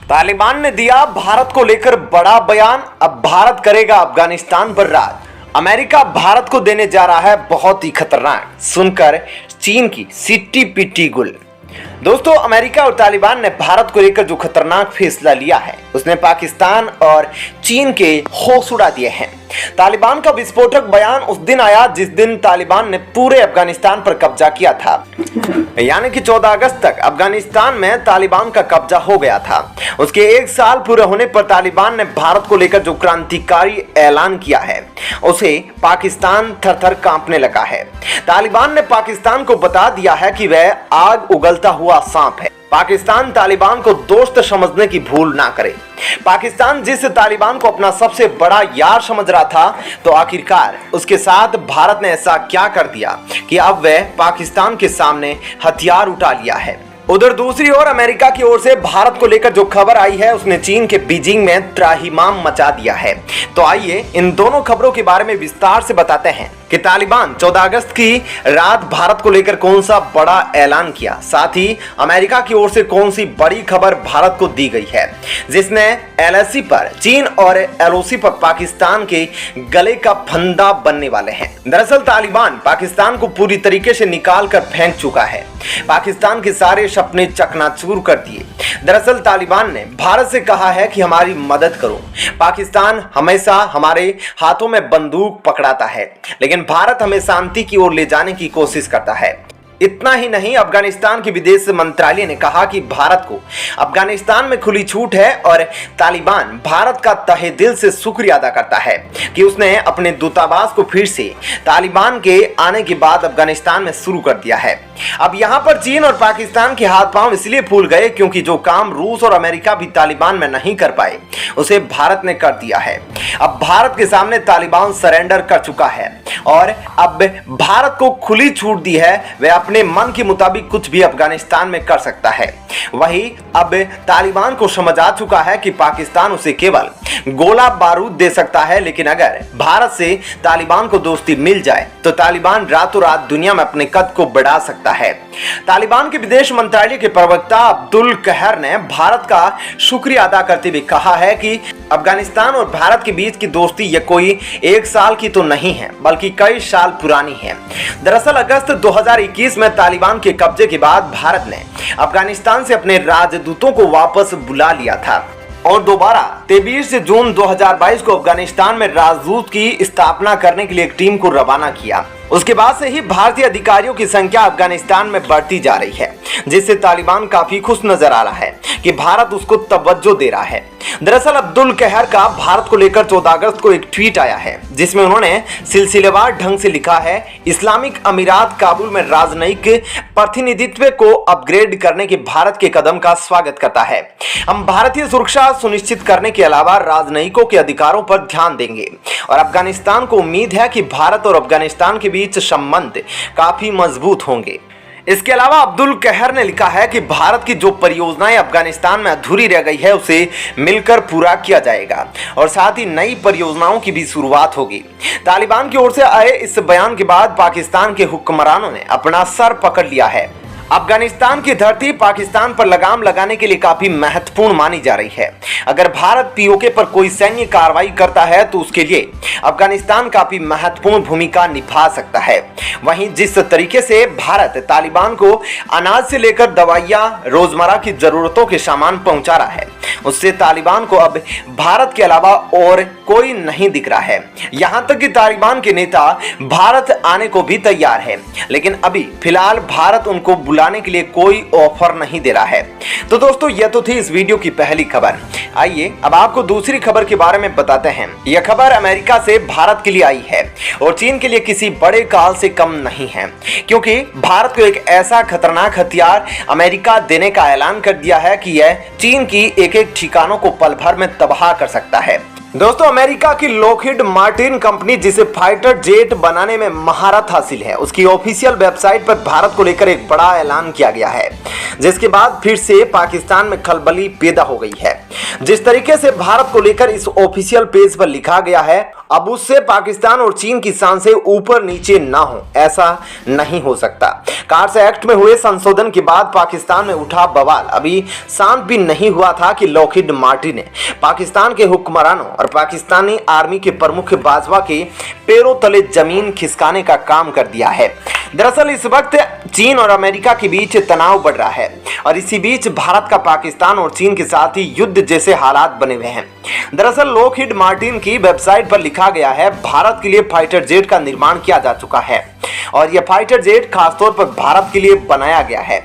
तालिबान ने दिया भारत को लेकर बड़ा बयान। अब भारत करेगा अफगानिस्तान पर राज। अमेरिका भारत को देने जा रहा है बहुत ही खतरनाक। सुनकर चीन की सिट्टी पिट्टी गुल। दोस्तों, अमेरिका और तालिबान ने भारत को लेकर जो खतरनाक फैसला लिया है उसने पाकिस्तान और चीन के होश उड़ा दिए हैं। तालिबान का विस्फोटक बयान उस दिन आया जिस दिन तालिबान ने पूरे अफगानिस्तान पर कब्जा किया था, यानी कि 14 अगस्त तक अफगानिस्तान में तालिबान का कब्जा हो गया था। उसके एक साल पूरे होने पर तालिबान ने भारत को लेकर जो क्रांतिकारी ऐलान किया है उसे पाकिस्तान थर-थर कांपने लगा है। तालिबान ने पाकिस्तान को बता दिया है कि वह आग उगलता हुआ सांप है। पाकिस्तान तालिबान को दोस्त समझने की भूल ना करे। पाकिस्तान जिस तालिबान को अपना सबसे बड़ा यार समझ रहा था, तो आखिरकार उसके साथ भारत ने ऐसा क्या कर दिया कि अब वह पाकिस्तान के सामने हथियार उठा लिया है। उधर दूसरी ओर अमेरिका की ओर से भारत को लेकर जो खबर आई है उसने चीन के बीजिंग में त्राहिमाम मचा दिया है। तो आइए इन दोनों खबरों के बारे में विस्तार से बताते हैं कि तालिबान 14 अगस्त की रात भारत को लेकर कौन सा बड़ा ऐलान किया, साथ ही अमेरिका की ओर से कौन सी बड़ी खबर भारत को दी गई है जिसने एलएसी पर चीन और एलओसी पर पाकिस्तान के गले का फंदा बनने वाले हैं। दरअसल तालिबान पाकिस्तान को पूरी तरीके से निकाल कर फेंक चुका है। पाकिस्तान के सारे सपने चकनाचूर कर दिए। दरअसल तालिबान ने भारत से कहा है कि हमारी मदद करो। पाकिस्तान हमेशा हमारे हाथों में बंदूक पकड़ाता है, लेकिन भारत हमें शांति की ओर ले जाने की कोशिश करता है। इतना ही नहीं, अफगानिस्तान के विदेश मंत्रालय ने कहा कि भारत को अफगानिस्तान में खुली छूट है और तालिबान भारत का तहे दिल से शुक्रिया अदा करता है कि उसने अपने दूतावास को फिर से तालिबान के आने के बाद अफगानिस्तान में शुरू कर दिया है। अब यहाँ पर चीन और पाकिस्तान के हाथ पांव इसलिए फूल गए क्योंकि जो काम रूस और अमेरिका भी तालिबान में नहीं कर पाए उसे भारत ने कर दिया है। अब भारत के सामने तालिबान सरेंडर कर चुका है और अब भारत को खुली छूट दी है। वह अपने मन के मुताबिक कुछ भी अफगानिस्तान में कर सकता है। वही अब तालिबान को समझ आ चुका है कि पाकिस्तान उसे केवल गोला बारूद दे सकता है, लेकिन अगर भारत से तालिबान को दोस्ती मिल जाए तो तालिबान रातों रात दुनिया में अपने कद को बढ़ा सकता है। तालिबान के विदेश मंत्रालय के प्रवक्ता अब्दुल कहर ने भारत का शुक्रिया अदा करते हुए कहा है कि अफगानिस्तान और भारत के बीच की दोस्ती यह कोई एक साल की तो नहीं है बल्कि कई साल पुरानी है। दरअसल अगस्त 2021 में तालिबान के कब्जे के बाद भारत ने अफगानिस्तान से अपने राजदूतों को वापस बुला लिया था और दोबारा 23 जून 2022 को अफगानिस्तान में राजदूत की स्थापना करने के लिए एक टीम को रवाना किया। उसके बाद से ही भारतीय अधिकारियों की संख्या अफगानिस्तान में बढ़ती जा रही है, जिससे तालिबान काफी खुश नजर आ रहा है कि भारत उसको तवज्जो दे रहा है। दरअसल अब्दुल कहर का भारत को लेकर 14 अगस्त को एक ट्वीट आया है जिसमें उन्होंने सिलसिलेवार ढंग से लिखा है, इस्लामिक अमीरात काबुल में राजनयिक प्रतिनिधित्व को अपग्रेड करने के भारत के कदम का स्वागत करता है। हम भारतीय सुरक्षा सुनिश्चित करने के अलावा राजनयिकों के अधिकारों पर ध्यान देंगे और अफगानिस्तान को उम्मीद है कि भारत और अफगानिस्तान के बीच संबंध काफी मजबूत होंगे। इसके अलावा अब्दुल कहर ने लिखा है कि भारत की जो परियोजनाएं अफगानिस्तान में अधूरी रह गई है उसे मिलकर पूरा किया जाएगा और साथ ही नई परियोजनाओं की भी शुरुआत होगी। तालिबान की ओर से आए इस बयान के बाद पाकिस्तान के हुक्मरानों ने अपना सर पकड़ लिया है। अफगानिस्तान की धरती पाकिस्तान पर लगाम लगाने के लिए काफी महत्वपूर्ण मानी जा रही है। अगर भारत पीओके पर कोई सैन्य कार्रवाई करता है तो उसके लिए अफगानिस्तान काफी महत्वपूर्ण भूमिका निभा सकता है। वहीं जिस तरीके से भारत तालिबान को अनाज से लेकर दवाइयां, रोजमर्रा की जरूरतों के सामान पहुंचा रहा है, उससे तालिबान को अब भारत के अलावा और कोई नहीं दिख रहा है। यहां तक कि तालिबान के नेता भारत आने को भी तैयार है, लेकिन अभी फिलहाल भारत उनको बुलाने के लिए कोई ऑफर नहीं दे रहा है। तो दोस्तों, यह तो थी इस वीडियो की पहली खबर। आइए अब आपको दूसरी खबर के बारे में बताते हैं। यह खबर अमेरिका से भारत के लिए आई है और चीन के लिए किसी बड़े काल से कम नहीं है, क्योंकि भारत को एक ऐसा खतरनाक हथियार अमेरिका देने का ऐलान कर दिया है कि यह चीन की एक एक ठिकानों को पल भर में तबाह कर सकता है। दोस्तों, अमेरिका की लॉकहीड मार्टिन कंपनी जिसे फाइटर जेट बनाने में महारत हासिल है, उसकी ऑफिशियल वेबसाइट पर भारत को लेकर एक बड़ा ऐलान किया गया है, जिसके बाद फिर से पाकिस्तान में खलबली पैदा हो गई है। जिस तरीके से भारत को लेकर इस ऑफिशियल पेज पर लिखा गया है अब उससे पाकिस्तान और चीन की सांसें ऊपर नीचे ना हो, ऐसा नहीं हो सकता। कार्स एक्ट में हुए संशोधन के बाद पाकिस्तान में उठा बवाल अभी शांत भी नहीं हुआ था कि लॉकहीड मार्टिन ने पाकिस्तान के हुक्मरानों और पाकिस्तानी आर्मी के प्रमुख बाजवा के पैरों तले जमीन खिसकाने का काम कर दिया है। दरअसल इस वक्त चीन और अमेरिका के बीच तनाव बढ़ रहा है और इसी बीच भारत का पाकिस्तान और चीन के साथ ही युद्ध जैसे हालात बने हुए हैं। दरअसल लॉकहीड मार्टिन की वेबसाइट पर लिखा गया है, भारत के लिए फाइटर जेट का निर्माण किया जा चुका है और यह फाइटर जेट खासतौर पर भारत के लिए बनाया गया है।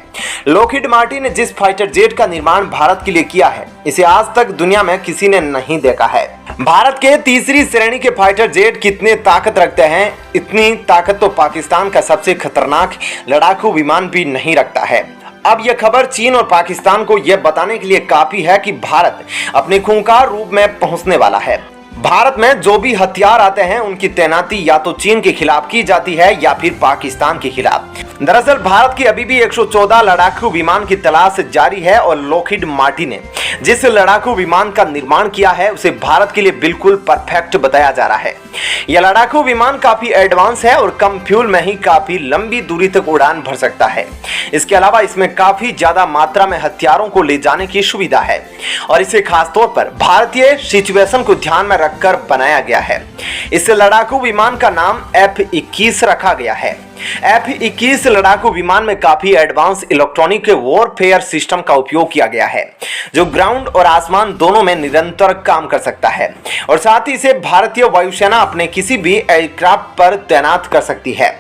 लॉकहीड मार्टिन ने जिस फाइटर जेट का निर्माण भारत के लिए किया है, इसे आज तक दुनिया में किसी ने नहीं देखा है। भारत के तीसरी श्रेणी के फाइटर जेट कितने ताकत रखते हैं, इतनी ताकत तो पाकिस्तान का सबसे खतरनाक लड़ाकू विमान भी नहीं रखता है। अब यह खबर चीन और पाकिस्तान को यह बताने के लिए काफी है कि भारत अपने खूंखार रूप में पहुंचने वाला है। भारत में जो भी हथियार आते हैं उनकी तैनाती या तो चीन के खिलाफ की जाती है या फिर पाकिस्तान के खिलाफ। दरअसल भारत की अभी भी 114 लड़ाकू विमान की तलाश जारी है और लॉकहीड मार्टिन ने जिस लड़ाकू विमान का निर्माण किया है उसे भारत के लिए बिल्कुल परफेक्ट बताया जा रहा है। यह लड़ाकू विमान काफी एडवांस है और कम फ्यूल में ही काफी लंबी दूरी तक उड़ान भर सकता है। इसके अलावा इसमें काफी ज्यादा मात्रा में हथियारों को ले जाने की सुविधा है और इसे खासतौर पर भारतीय सिचुएशन को ध्यान में रखकर बनाया गया है। इस लड़ाकू विमान का नाम F-21 रखा गया है। F-21 लड़ाकू विमान में काफी एडवांस इलेक्ट्रॉनिक वॉरफेयर सिस्टम का उपयोग किया गया है जो ग्राउंड और आसमान दोनों में निरंतर काम कर सकता है और साथ ही इसे भारतीय वायुसेना अपने किसी भी एयरक्राफ्ट पर तैनात कर सकती है।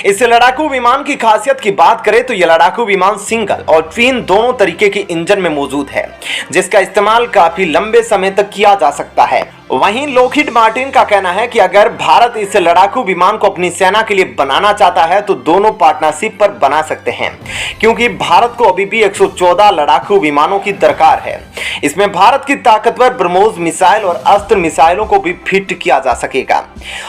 इस लड़ाकू विमान की खासियत की बात करें तो यह लड़ाकू विमान सिंगल और ट्विन दोनों तरीके के इंजन में मौजूद है जिसका इस्तेमाल काफी लंबे समय तक किया जा सकता है। वहीं लॉकहीड मार्टिन का कहना है कि अगर भारत इस लड़ाकू विमान को अपनी सेना के लिए बनाना चाहता है तो दोनों पार्टनरशिप पर बना सकते हैं क्योंकि भारत को अभी भी 114 लड़ाकू विमानों की दरकार है। इसमें भारत की ताकतवर ब्रह्मोस मिसाइल और अस्त्र मिसाइलों को भी फिट किया जा सकेगा।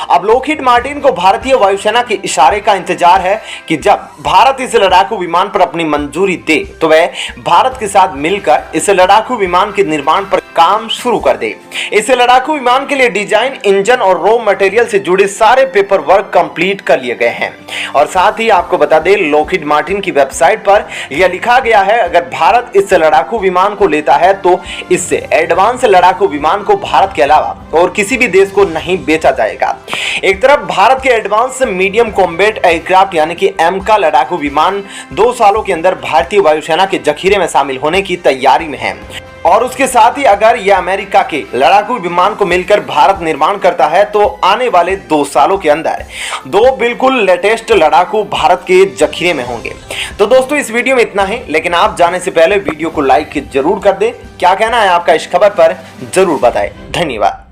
अब लॉकहीड मार्टिन को भारतीय वायुसेना के इशारे का इंतजार है कि जब भारत इस लड़ाकू विमान पर अपनी मंजूरी दे तो वह भारत के साथ मिलकर इस लड़ाकू विमान के निर्माण पर काम शुरू कर दे। इस लड़ाकू विमान के लिए डिजाइन, इंजन और रॉ मटेरियल से जुड़े सारे पेपर वर्क कंप्लीट कर लिए गए हैं और साथ ही आपको बता दें लॉकहीड मार्टिन की वेबसाइट पर यह लिखा गया है, अगर भारत इस लड़ाकू विमान को लेता है तो इससे एडवांस लड़ाकू विमान को भारत के अलावा और किसी भी देश को नहीं बेचा जाएगा। एक तरफ भारत के एडवांस मीडियम कॉम्बैट एयरक्राफ्ट यानी कि MCA लड़ाकू विमान 2 सालों के अंदर भारतीय वायुसेना के जखीरे में शामिल होने की तैयारी में है और उसके साथ ही अगर यह अमेरिका के लड़ाकू विमान को मिलकर भारत निर्माण करता है तो आने वाले 2 सालों के अंदर 2 बिल्कुल लेटेस्ट लड़ाकू भारत के जखीरे में होंगे। तो दोस्तों इस वीडियो में इतना ही, लेकिन आप जाने से पहले वीडियो को लाइक जरूर कर दें। क्या कहना है आपका इस खबर पर जरूर बताएं। धन्यवाद।